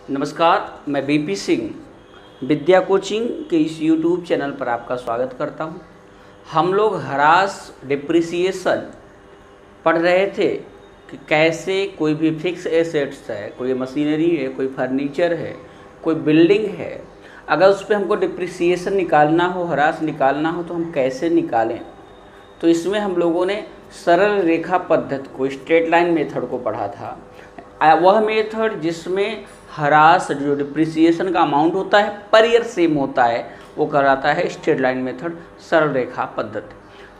नमस्कार, मैं बीपी सिंह विद्या कोचिंग के इस यूट्यूब चैनल पर आपका स्वागत करता हूं। हम लोग ह्रास डिप्रिसिएशन पढ़ रहे थे कि कैसे कोई भी फिक्स एसेट्स है, कोई मशीनरी है, कोई फर्नीचर है, कोई बिल्डिंग है, अगर उस पर हमको डिप्रिसिएशन निकालना हो, ह्रास निकालना हो तो हम कैसे निकालें। तो इसमें हम लोगों ने सरल रेखा पद्धति को, स्ट्रेट लाइन मेथड को पढ़ा था। वह मेथड जिसमें ह्रास जो डिप्रिसिएशन का अमाउंट होता है पर ईयर सेम होता है, वो कराता है स्ट्रेट लाइन मेथड, सरल रेखा पद्धति।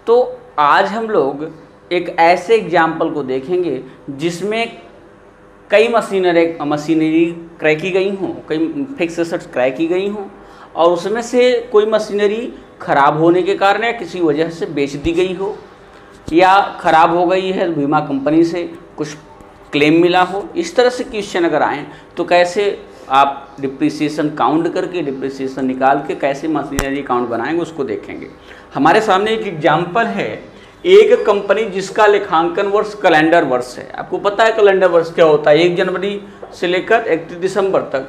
तो आज हम लोग एक ऐसे एग्जाम्पल को देखेंगे जिसमें कई मशीनरी क्रय की गई हों, कई फिक्स एसेट्स क्रय की गई हों और उसमें से कोई मशीनरी खराब होने के कारण या किसी वजह से बेच दी गई हो, या खराब हो गई है बीमा कंपनी से कुछ क्लेम मिला हो। इस तरह से क्वेश्चन अगर आए तो कैसे आप डिप्रिसिएशन काउंट करके, डिप्रिसिएशन निकाल के कैसे मशीनरी अकाउंट बनाएंगे उसको देखेंगे। हमारे सामने एक एग्जाम्पल है, एक कंपनी जिसका लेखांकन वर्ष कैलेंडर वर्ष है। आपको पता है कैलेंडर वर्ष क्या होता है? 1 जनवरी से लेकर 31 दिसंबर तक,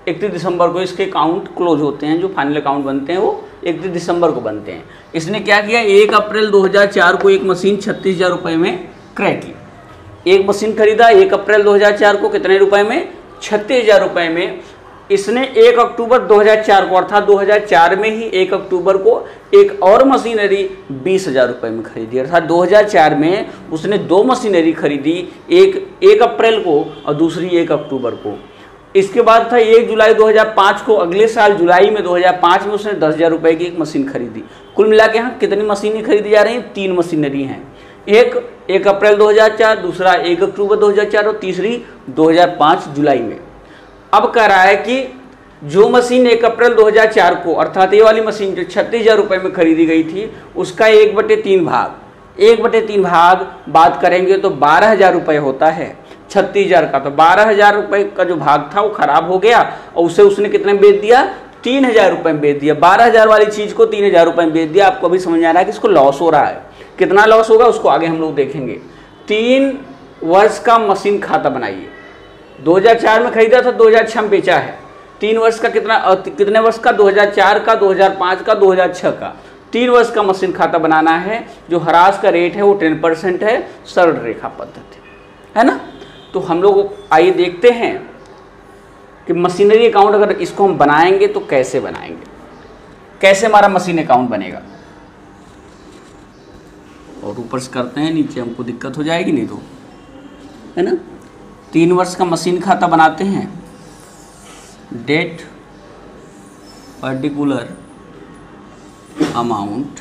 31 दिसंबर को इसके अकाउंट क्लोज होते हैं, जो फाइनल अकाउंट बनते हैं वो 31 दिसंबर को बनते हैं। इसने क्या किया, 1 अप्रैल 2004 को एक मशीन 36,000 रुपये में क्रय की। एक मशीन खरीदा 1 अप्रैल 2004 को, कितने रुपए में? 36,000 रुपये में। इसने 1 अक्टूबर 2004 को, अर्थात 2004 में ही 1 अक्टूबर को एक और मशीनरी 20,000 रुपये में खरीदी। अर्थात 2004 में उसने 2 मशीनरी खरीदी, एक 1 अप्रैल को और दूसरी 1 अक्टूबर को। इसके बाद था 1 जुलाई 2005 को, अगले साल जुलाई में 2005 में उसने 10,000 रुपये की एक मशीन खरीदी। कुल मिला के यहाँ कितनी मशीनें खरीदी जा रही हैं? 3 मशीनरी हैं। एक 1 अप्रैल 2004, दूसरा 1 अक्टूबर 2004 और तीसरी 2005 जुलाई में। अब कह रहा है कि जो मशीन 1 अप्रैल 2004 को, अर्थात ये वाली मशीन जो 36,000 रुपये में खरीदी गई थी, उसका 1/3 भाग, 1/3 भाग बात करेंगे तो 12,000 रुपये होता है 36,000 का। तो 12,000 रुपये का जो भाग था वो खराब हो गया और उसे उसने कितने में बेच दिया? 3,000 रुपये में बेच दिया। 12,000 वाली चीज़ को 3,000 रुपये में बेच दिया। आपको अभी समझ आ रहा है कि इसको लॉस हो रहा है। कितना लॉस होगा उसको आगे हम लोग देखेंगे। 3 वर्ष का मशीन खाता बनाइए। 2004 में खरीदा था, 2006 में बेचा है। 3 वर्ष का कितने वर्ष का? 2004 का, 2005 का, 2006 का। 3 वर्ष का मशीन खाता बनाना है। जो ह्रास का रेट है वो 10% है, सरल रेखा पद्धति है ना। तो हम लोग आइए देखते हैं कि मशीनरी अकाउंट अगर इसको हम बनाएंगे तो कैसे बनाएंगे, कैसे हमारा मशीन अकाउंट बनेगा। और ऊपर से करते हैं, नीचे हमको दिक्कत हो जाएगी नहीं तो, है ना। 3 वर्ष का मशीन खाता बनाते हैं। Date particular amount,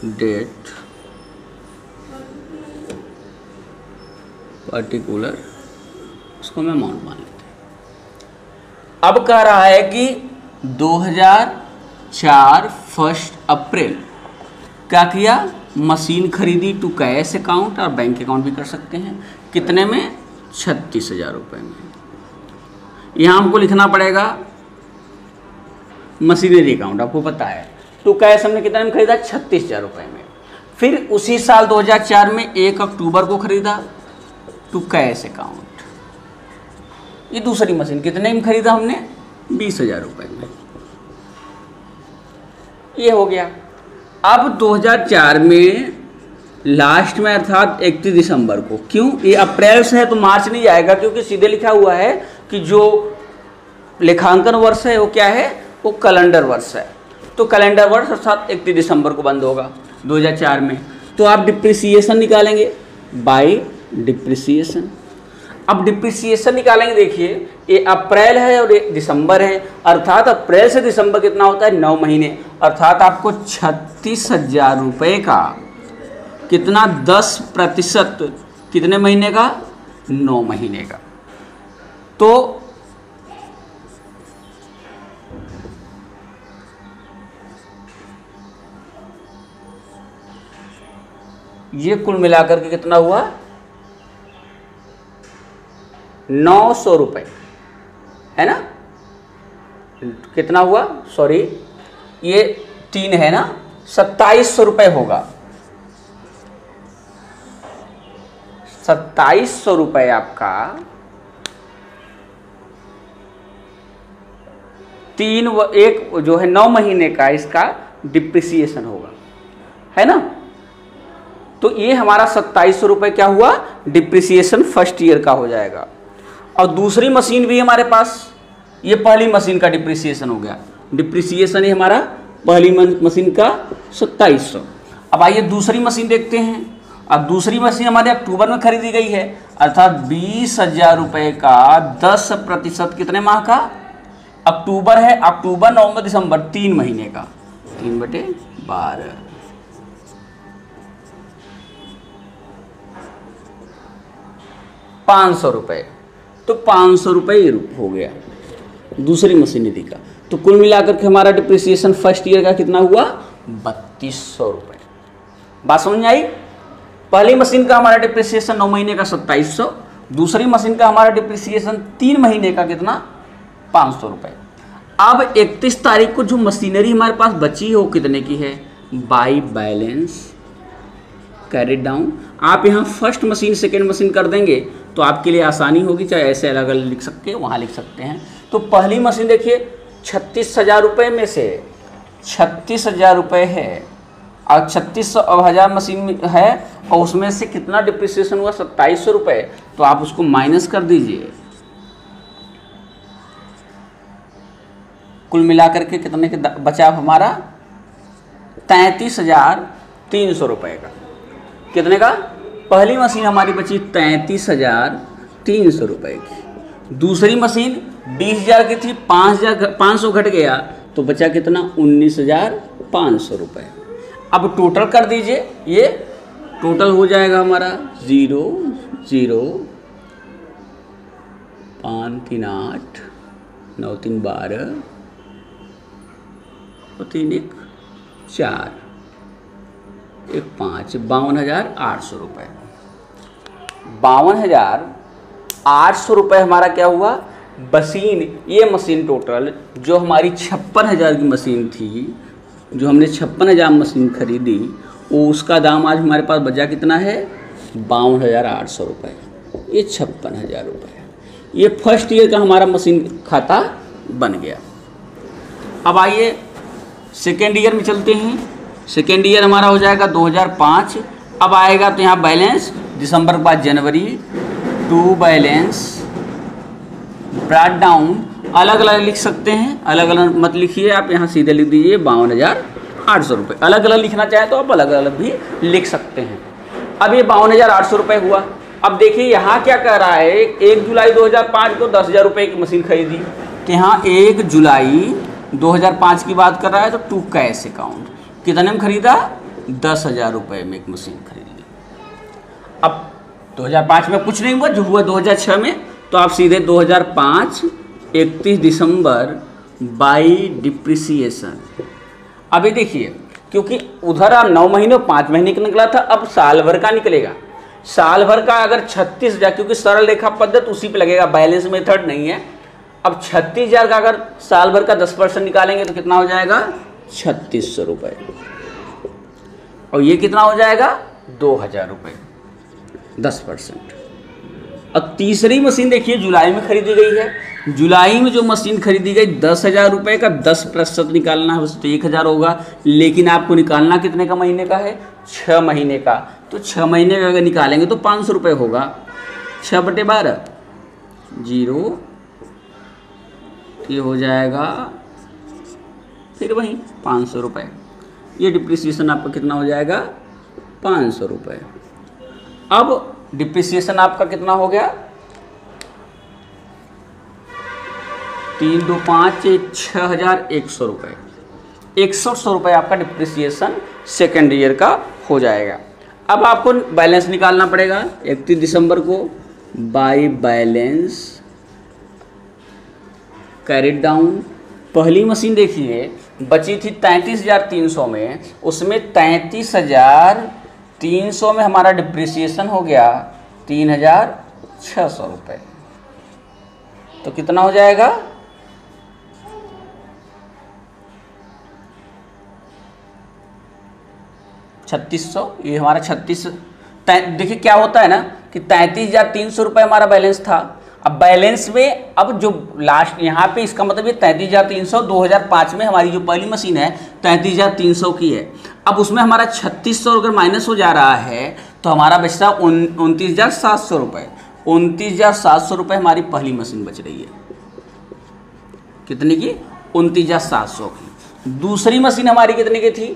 date particular, उसको मैं अमाउंट मान लेते हैं। अब कह रहा है कि 2004 1 अप्रैल क्या किया? मशीन खरीदी टू कैश अकाउंट और बैंक अकाउंट भी कर सकते हैं। कितने में? 36,000 रुपये में। यहाँ हमको लिखना पड़ेगा मशीनरी अकाउंट, आपको पता है। टू कैश हमने कितने में खरीदा? 36,000 रुपये में। फिर उसी साल 2004 में 1 अक्टूबर को खरीदा टू कैश अकाउंट। ये दूसरी मशीन कितने में खरीदा हमने? 20,000 रुपये में। ये हो गया। अब 2004 में लास्ट में, अर्थात 31 दिसंबर को, क्यों? ये अप्रैल से है तो मार्च नहीं जाएगा, क्योंकि सीधे लिखा हुआ है कि जो लेखांकन वर्ष है वो क्या है? वो कैलेंडर वर्ष है। तो कैलेंडर वर्ष अर्थात 31 दिसंबर को बंद होगा 2004 में। तो आप डिप्रिसिएशन निकालेंगे बाय डिप्रिसिएशन। अब डिप्रिसिएशन निकालेंगे, देखिए ये अप्रैल है और ये दिसंबर है, अर्थात अप्रैल से दिसंबर कितना होता है? 9 महीने। अर्थात आपको 36,000 रुपये का कितना? 10% कितने महीने का? 9 महीने का। तो ये कुल मिलाकर के कितना हुआ? 900 रुपये, है ना। कितना हुआ? सॉरी, ये 3 है ना, 2700 रुपये होगा। 2700 रुपये आपका एक जो है 9 महीने का इसका डिप्रिसिएशन होगा, है ना। तो ये हमारा 2700 रुपये क्या हुआ, डिप्रिसिएशन फर्स्ट ईयर का हो जाएगा। और दूसरी मशीन भी हमारे पास, ये पहली मशीन का डिप्रिसिएशन हो गया, डिप्रिसिएशन है हमारा पहली मशीन का 2700। अब आइए दूसरी मशीन देखते हैं। अब दूसरी मशीन हमारे अक्टूबर में खरीदी गई है, अर्थात 20,000 रुपये का 10% कितने माह का, अक्टूबर है, अक्टूबर नवंबर दिसंबर 3 महीने का, 3/12, ₹500। तो 500 रुपये हो गया दूसरी मशीनरी का। तो कुल मिलाकर के हमारा डिप्रिसिएशन फर्स्ट ईयर का कितना हुआ, 3200 रुपये। बात समझ में आई। पहली मशीन का हमारा डिप्रिसिएशन 9 महीने का 2700, दूसरी मशीन का हमारा डिप्रिसिएशन 3 महीने का कितना, 500 रुपये। अब 31 तारीख को जो मशीनरी हमारे पास बची हो कितने की है, बाई बैलेंस कैरिड डाउन। आप यहाँ फर्स्ट मशीन सेकेंड मशीन कर देंगे तो आपके लिए आसानी होगी, चाहे ऐसे अलग अलग लिख सकते हैं, वहाँ लिख सकते हैं। तो पहली मशीन देखिए 36,000 रुपये में से 36,000 रुपये है, और 36,000 मशीन में है, और उसमें से कितना डिप्रिसिएशन हुआ, 2700 रुपये। तो आप उसको माइनस कर दीजिए, कुल मिलाकर के कितने के बचा हमारा, 33,300 रुपये का। कितने का, पहली मशीन हमारी बची 33,300 रुपये की, दूसरी मशीन 20,000 की थी, 500 घट गया तो बचा कितना, 19,500 रुपये। अब टोटल कर दीजिए, ये टोटल हो जाएगा हमारा 0 0 5 3 8 9 3 12 और 3 1 4 1 5 52,800 रुपये। 52,800 रुपये हमारा क्या हुआ, मशीन, ये मशीन टोटल जो हमारी 56,000 की मशीन थी, जो हमने 56,000 मशीन खरीदी, वो उसका दाम आज हमारे पास बचा कितना है, 52,800 रुपये। ये 56,000 रुपये, ये फर्स्ट ईयर का हमारा मशीन खाता बन गया। अब आइए सेकेंड ईयर में चलते हैं। सेकेंड ईयर हमारा हो जाएगा 2005। अब आएगा तो यहाँ बैलेंस दिसंबर के बाद जनवरी, टू बैलेंस ब्रॉट डाउन, अलग अलग लिख सकते हैं, अलग अलग मत लिखिए आप, यहाँ सीधे लिख दीजिए 52,800 रुपये। अलग अलग लिखना चाहे तो आप अलग अलग भी लिख सकते हैं। अब ये 52,800 रुपये हुआ। अब देखिए यहाँ क्या कह रहा है, 1 जुलाई 2005 को 10,000 रुपये की मशीन खरीदी, तो यहाँ 1 जुलाई 2005 की बात कर रहा है, तो टू कैश अकाउंट कितने में खरीदा, 10,000 रुपये में एक मशीन खरीदी। अब 2005 में कुछ नहीं हुआ, जो हुआ 2006 में, तो आप सीधे 2005 31 दिसंबर बाई डिप्रिसिएशन। अभी देखिए, क्योंकि उधर आप 9 महीने 5 महीने का निकला था, अब साल भर का निकलेगा। साल भर का अगर 36,000, क्योंकि सरल रेखा पद्धति उसी पे लगेगा, बैलेंस मेथड नहीं है। अब 36,000 का अगर साल भर का 10% निकालेंगे तो कितना हो जाएगा, 3,600 रुपये। और ये कितना हो जाएगा, 2,000 रुपये, 10%। अब तीसरी मशीन देखिए जुलाई में खरीदी गई है। जुलाई में जो मशीन खरीदी गई 10,000 रुपये का 10% निकालना है, तो 1,000 होगा। लेकिन आपको निकालना कितने का महीने का है, 6 महीने का। तो 6 महीने का अगर निकालेंगे तो 500 रुपये होगा। 6/12 0, ये हो जाएगा फिर वही 500 रुपये। ये डिप्रिसिएशन आपका कितना हो जाएगा, 500 रुपये। अब डिप्रिसिएशन आपका कितना हो गया, 3 2 5 6,100 रुपये। 6100 रुपये आपका डिप्रिसिएशन सेकेंड ईयर का हो जाएगा। अब आपको बैलेंस निकालना पड़ेगा 31 दिसंबर को बाई बैलेंस कैरिड डाउन। पहली मशीन देखिए बची थी 33,300 में, उसमें 33,300 में हमारा डिप्रिसिएशन हो गया 3,600 रुपये। तो कितना हो जाएगा, 3,600। ये हमारा 36। देखिए क्या होता है ना कि 33,300 रुपये हमारा बैलेंस था। अब बैलेंस में अब जो लास्ट यहाँ पे इसका मतलब ये 33,300 2005 में हमारी जो पहली मशीन है 33,300 की है। अब उसमें हमारा 3600 अगर माइनस हो जा रहा है तो हमारा बचता है 29,700 रुपये। 29,700 रुपये हमारी पहली मशीन बच रही है। कितने की? 29,700 की। दूसरी मशीन हमारी कितने की थी?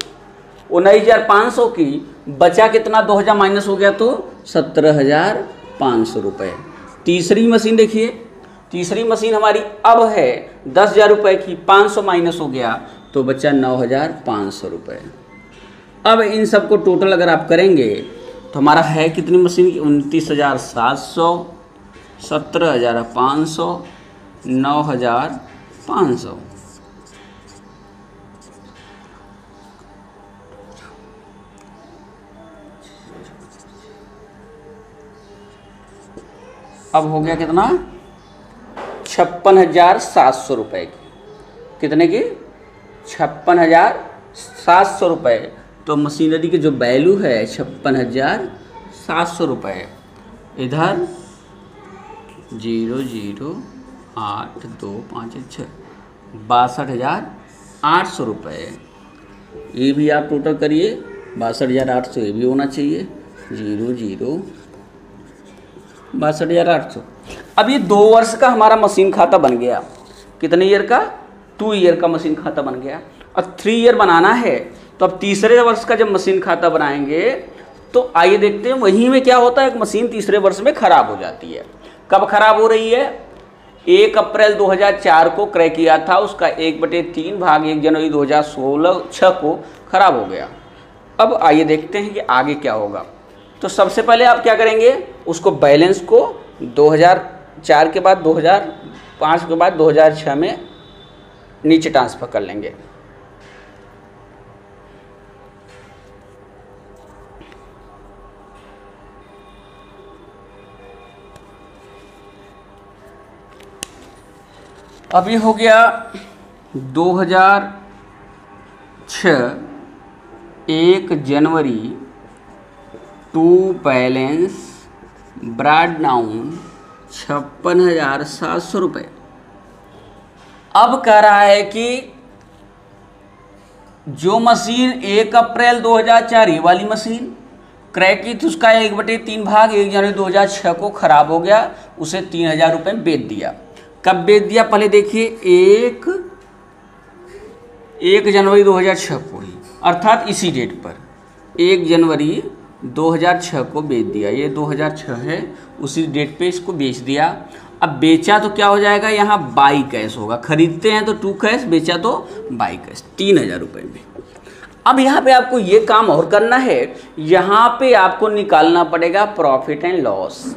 19,500 की। बचा कितना? 2,000 माइनस हो गया तो 17,500 रुपये। तीसरी मशीन देखिए, तीसरी मशीन हमारी अब है 10,000 रुपये की, 500 माइनस हो गया तो बचा 9,500 रुपये। अब इन सबको टोटल अगर आप करेंगे तो हमारा है कितनी मशीन की? 29,700, 17,500, 9,500। अब हो गया कितना? 56,700 रुपये की। कितने की? 56,700 रुपये। तो मशीनरी की जो वैल्यू है 56,700 रुपये। इधर 0,0,8,2,5,6 62,800 रुपये। ये भी आप टोटल करिए, 62,800 ये भी होना चाहिए। 62,800। अब ये 2 वर्ष का हमारा मशीन खाता बन गया। कितने ईयर का? 2 ईयर का मशीन खाता बन गया। अब 3 ईयर बनाना है तो अब तीसरे वर्ष का जब मशीन खाता बनाएंगे तो आइए देखते हैं वहीं में क्या होता है। एक मशीन तीसरे वर्ष में खराब हो जाती है। कब खराब हो रही है? 1 अप्रैल 2004 को क्रय किया था, उसका 1/3 भाग 1 जनवरी 2016 को खराब हो गया। अब आइए देखते हैं कि आगे क्या होगा। तो सबसे पहले आप क्या करेंगे? उसको बैलेंस को 2004 के बाद 2005 के बाद 2006 में नीचे ट्रांसफर कर लेंगे। अब ये हो गया 2006 1 जनवरी टू बैलेंस ब्रॉड डाउन 56,700 रुपये। अब कह रहा है कि जो मशीन 1 अप्रैल 2004 ये वाली मशीन क्रय की थी, उसका 1/3 भाग 1 जनवरी 2006 को खराब हो गया, उसे 3,000 रुपये बेच दिया। कब बेच दिया? पहले देखिए, 1 जनवरी 2006 को ही, अर्थात इसी डेट पर 1 जनवरी 2006 को बेच दिया। ये 2006 है, उसी डेट पे इसको बेच दिया। अब बेचा तो क्या हो जाएगा? यहाँ बाई कैश होगा। खरीदते हैं तो 2 कैश, बेचा तो बाई कैश 3,000 रुपये में। अब यहाँ पे आपको ये काम और करना है। यहाँ पे आपको निकालना पड़ेगा profit and loss.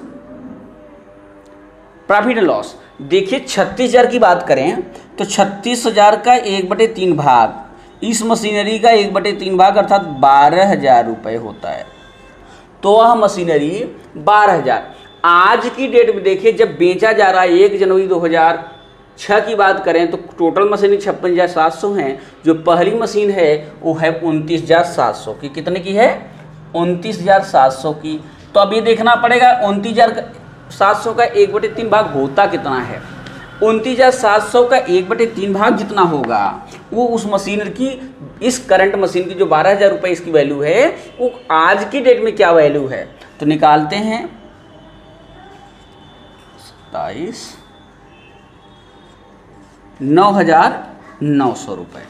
Profit and loss देखिए, 36,000 की बात करें तो 36,000 का 1/3 भाग, इस मशीनरी का 1/3 भाग अर्थात 12,000 रुपये होता है। तो वह मशीनरी 12,000 आज की डेट में देखिए जब बेचा जा रहा है 1 जनवरी 2006 की बात करें तो टोटल मशीनरी 56,700 हैं। जो पहली मशीन है वो है 29,700 की। कितने की है? 29,700 की। तो अब ये देखना पड़ेगा 29,700 का 1/3 भाग होता कितना है। 29,700 का 1/3 भाग जितना होगा वो उस मशीनरी की, इस करंट मशीन की जो 12,000 रुपये इसकी वैल्यू है, वो आज की डेट में क्या वैल्यू है। तो निकालते हैं 27 9,900 रुपये।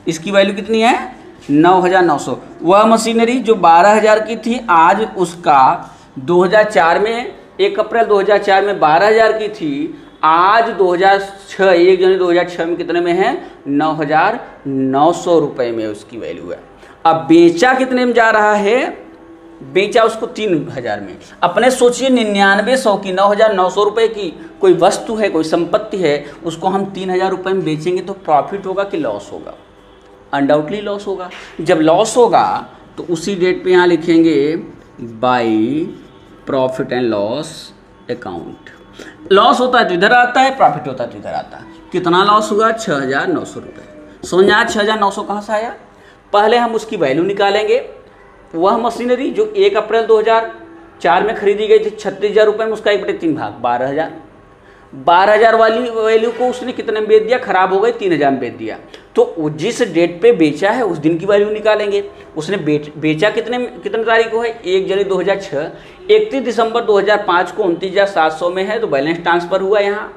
इसकी वैल्यू कितनी है? 9,900। वह मशीनरी जो 12,000 की थी आज उसका 2004 में 1 अप्रैल 2004 में 12,000 की थी, आज 2006 1 जनवरी 2006 में कितने में है? 9,900 रुपये में उसकी वैल्यू है। अब बेचा कितने में जा रहा है? बेचा उसको 3,000 में। अपने सोचिए 9900 की, 9,900 रुपये की कोई वस्तु है, कोई संपत्ति है, उसको हम 3,000 रुपये में बेचेंगे तो प्रॉफिट होगा कि लॉस होगा? अनडाउटली लॉस होगा। जब लॉस होगा तो उसी डेट पे यहाँ लिखेंगे by profit and loss account. Loss होता है तो इधर आता है, प्रॉफिट होता है तो इधर आता है। कितना लॉस हुआ? 6,900 रुपये। समझ में आया 6,900 कहाँ से आया? पहले हम उसकी वैल्यू निकालेंगे। वह मशीनरी जो 1 अप्रैल 2004 में खरीदी गई थी 36,000 रुपये में, उसका 1/3 भाग 12,000 12,000 वाली वैल्यू को उसने कितने में बेच दिया, खराब हो गई, 3,000 में बेच दिया। तो जिस डेट पे बेचा है उस दिन की वैल्यू निकालेंगे। उसने बेचा कितने तारीख को है, 1 जनवरी 2006, 31 दिसंबर 2005 को 29,700 में है, तो बैलेंस ट्रांसफर हुआ यहाँ,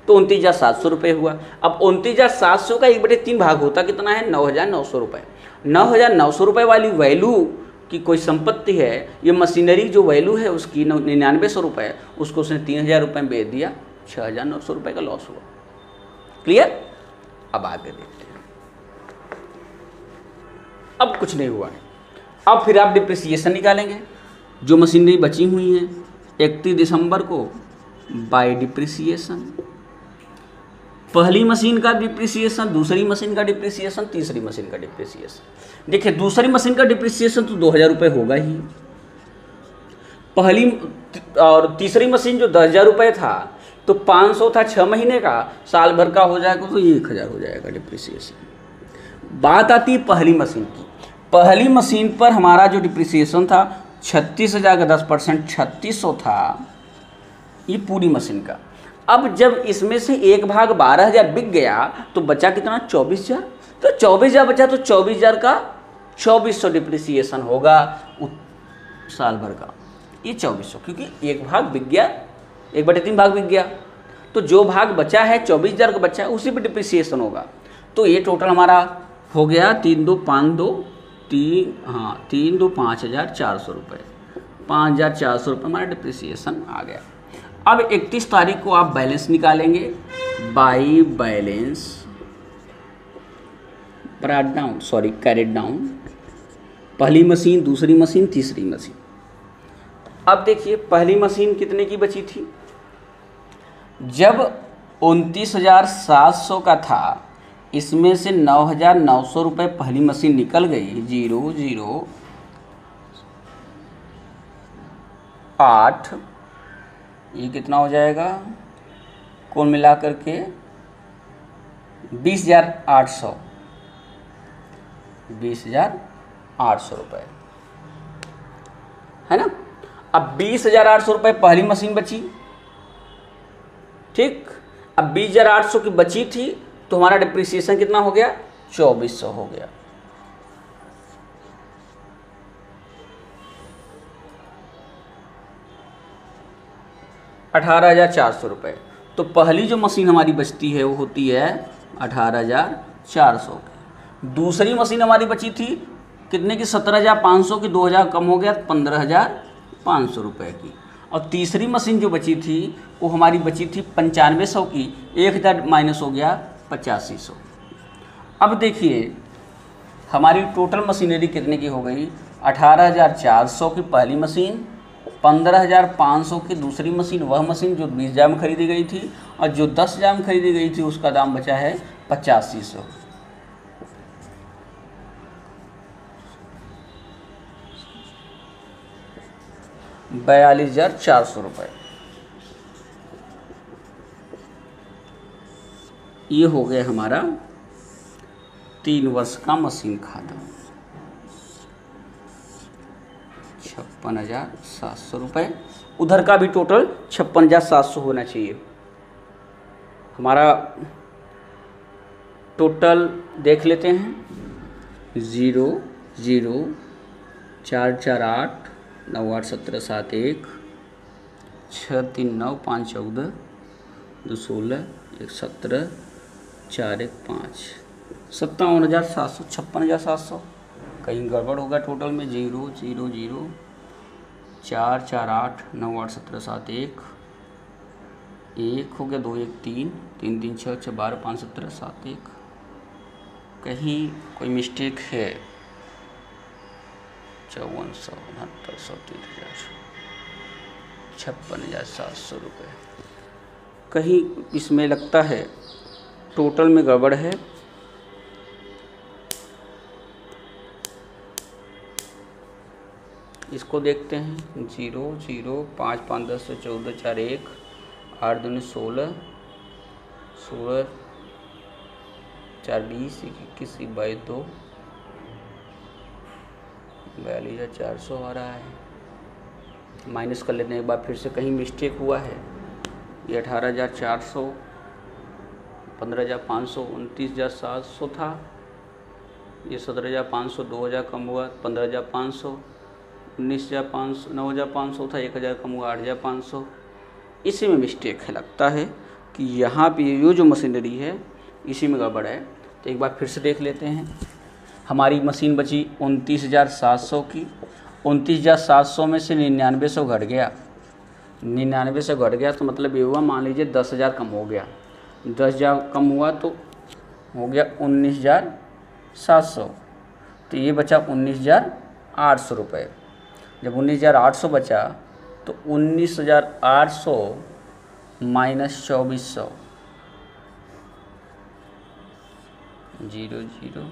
तो 29,700 रुपये हुआ। अब 29,700 का 1/3 भाग होता कितना है, 9,900 रुपये। 9,900 रुपये वाली वैल्यू की कोई संपत्ति है, ये मशीनरी जो वैल्यू है उसकी 9900 रुपये, उसको उसने 3,000 रुपये में बेच दिया, 6,900 रुपये का लॉस हुआ। क्लियर? अब आगे देखते हैं। अब कुछ नहीं हुआ है, अब फिर आप डिप्रिसिएशन निकालेंगे। जो मशीनरी बची हुई है 31 दिसंबर को बाय डिप्रिसिएशन, पहली मशीन का डिप्रिसिएशन, दूसरी मशीन का डिप्रिसिएशन, तीसरी मशीन का डिप्रिसिएशन। देखिए दूसरी मशीन का डिप्रिसिएशन तो 2,000 रुपये होगा ही, पहली और तीसरी मशीन जो 10,000 रुपये था, तो 500 था 6 महीने का, साल भर का हो जाएगा तो 1,000 हो जाएगा डिप्रिसिएशन। बात आती है पहली मशीन की। पहली मशीन पर हमारा जो डिप्रिसिएशन था 36,000 का 10% 3600 था, ये पूरी मशीन का। अब जब इसमें से एक भाग 12,000 बिक गया तो बचा कितना, 24,000। तो 24,000 बचा, तो 24,000 का 2400 डिप्रिसिएशन होगा साल भर का, ये 2400, क्योंकि एक भाग बिक गया, 1/3 भाग बिक गया, तो जो भाग बचा है 24,000 का बचा है उसी पर डिप्रिसिएशन होगा। तो ये टोटल हमारा हो गया 3 2 5 2 3 2 5,400 रुपये, 5,400 रुपये हमारा डिप्रिसिएशन आ गया। अब 31 तारीख को आप बैलेंस निकालेंगे, बाई बैलेंस कैरेट डाउन, पहली मशीन, दूसरी मशीन, तीसरी मशीन। अब देखिए पहली मशीन कितने की बची थी, जब 29,700 का था, इसमें से 9,900 रुपये पहली मशीन निकल गई, 0,0,8, ये कितना हो जाएगा कुल मिला करके 20,800 रुपये, है ना। अब 20,800 रुपये पहली मशीन बची, ठीक। अब 20,800 की बची थी तो हमारा डिप्रिसिएशन कितना हो गया, 2,400 हो गया। ₹18,400। तो पहली जो मशीन हमारी बचती है वो होती है 18,400 की। दूसरी मशीन हमारी बची थी कितने की, 17,500 की, 2,000 कम हो गया, 15,500 रुपये की। और तीसरी मशीन जो बची थी वो हमारी बची थी 9500 की, 1,000 माइनस हो गया 8500। अब देखिए हमारी टोटल मशीनरी कितने की हो गई, 18,400 की पहली मशीन, 15,500 की दूसरी मशीन, वह मशीन जो 20,000 में खरीदी गई थी, और जो 10,000 में खरीदी गई थी उसका दाम बचा है 8500। ₹42,400। ये हो गया हमारा 3 वर्ष का मशीन खाता, 56,700 रुपये। उधर का भी टोटल 56,700 होना चाहिए। हमारा टोटल देख लेते हैं, 0,0,448 9,8,17,7,1 6,3,9,5,14 2,16 1,17 4,1,5 57,700 56,700। कहीं गड़बड़ होगा टोटल में, 0,0,0,448 9,8,17,7,1 1 हो गया, 2 1 3 3 3 6 6 12 5 17 7 1, कहीं कोई मिस्टेक है। 54,100 59,100 56,700 रुपये कहीं इसमें लगता है टोटल में गड़बड़ है। इसको देखते हैं, 0 0 5 5 10 14 4 1 8 2 16 16 4 20 21 22 2 42,400 आ रहा है। माइनस कर लेते हैं एक बार फिर से, कहीं मिस्टेक हुआ है ये 18,400, 15,500, 29,700 था, ये 17,500, 2,000 कम हुआ, 15,500, 19,500, 9,500 था, 1,000 कम हुआ, 8,500। इसी में मिस्टेक है, लगता है कि यहाँ पे ये जो मशीनरी है इसी में गड़बड़ है। तो एक बार फिर से देख लेते हैं। हमारी मशीन बची 29,700 की, 29,700 में से 9900 घट गया, 99 से घट गया तो मतलब ये हुआ, मान लीजिए 10,000 कम हो गया, 10,000 कम हुआ तो हो गया 19,700, तो ये बचा 19,800 रुपये। जब 19,800 बचा तो 19,800 माइनस 2,400, 0 0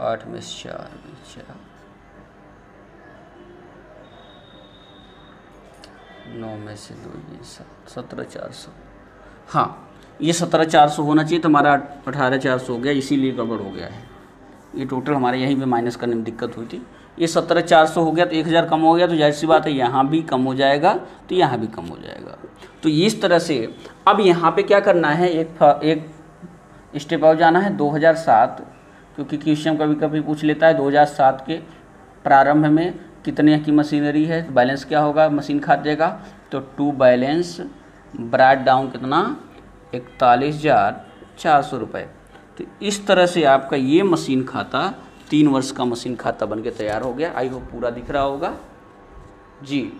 8 में 4 में 4, 9 में से 2 ये 17,400। हाँ, ये 17,400 होना चाहिए तो हमारा 18,400 हो गया, इसीलिए गड़बड़ हो गया है। ये टोटल हमारे यहीं पे माइनस करने में दिक्कत हुई थी। ये 17,400 हो गया तो 1,000 कम हो गया, तो जाहिर सी बात है यहाँ भी कम हो जाएगा तो यहाँ भी कम हो जाएगा। तो इस तरह से अब यहाँ पे क्या करना है, एक स्टेप और जाना है 2007, क्योंकि क्वेश्चन कभी कभी पूछ लेता है 2007 के प्रारंभ में कितने की मशीनरी है, तो बैलेंस क्या होगा मशीन खाते का, तो टू बैलेंस ब्राइट डाउन कितना, 41,400 रुपये। तो इस तरह से आपका ये मशीन खाता 3 वर्ष का मशीन खाता बन के तैयार हो गया। आई होप पूरा दिख रहा होगा जी।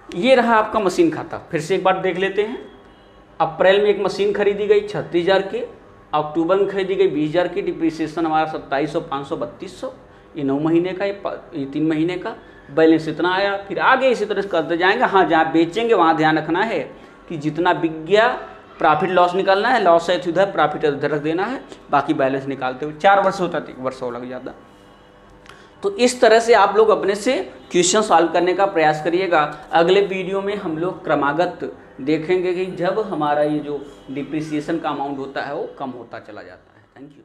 ये रहा आपका मशीन खाता। फिर से एक बार देख लेते हैं। अप्रैल में एक मशीन खरीदी गई 36,000 की, अक्टूबर में खरीदी गई 20,000 की, डिप्रिसिएशन हमारा 2700, 500, 3200, ये 9 महीने का, ये 3 महीने का, बैलेंस इतना आया। फिर आगे इसी तरह से करते जाएंगे। हाँ, जहाँ बेचेंगे वहाँ ध्यान रखना है कि जितना बिक गया प्रॉफिट लॉस निकालना है, लॉस है तो इधर, प्रॉफिट है उधर रख देना है, बाकी बैलेंस निकालते हुए 4 वर्ष होता है, 1 वर्ष और लग जाता। तो इस तरह से आप लोग अपने से क्वेश्चन सॉल्व करने का प्रयास करिएगा। अगले वीडियो में हम लोग क्रमागत देखेंगे कि जब हमारा ये जो डिप्रिसिएशन का अमाउंट होता है वो कम होता चला जाता है। Thank you.